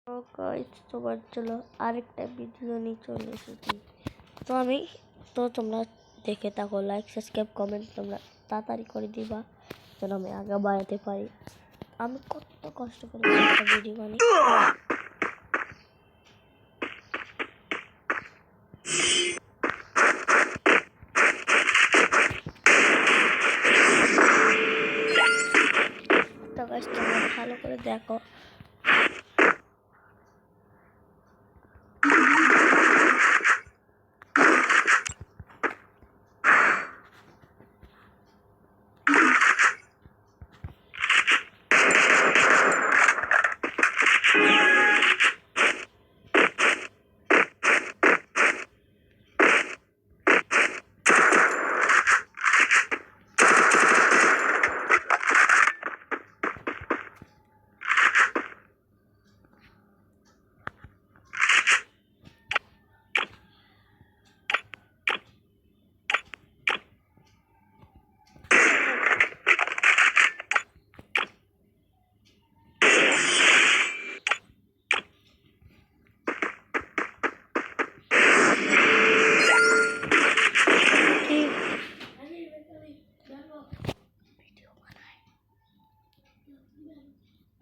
Guys তোমার জন্য আরেকটা ভিডিও নিয়ে চলে এসেছি। তো তোমরা দেখে থাকো, লাইক সাবস্ক্রাইব কমেন্ট তোমরা তাড়াতাড়ি করে দিবা যেন আমি আগে বাড়াতে পারি। আমি কত কষ্ট করে একটা ভিডিও বানাই। তো গাইস তোমরা ভালো করে দেখো।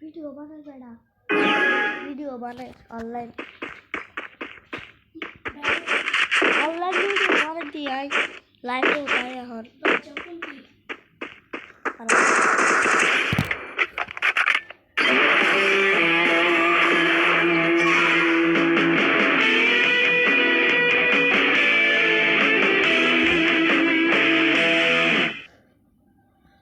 ভিডিও বানাই বেড়া, ভিডিও বানাই অনলাইন ভিডিও বানাই দিয়ে লাইভে উঠাই এখন।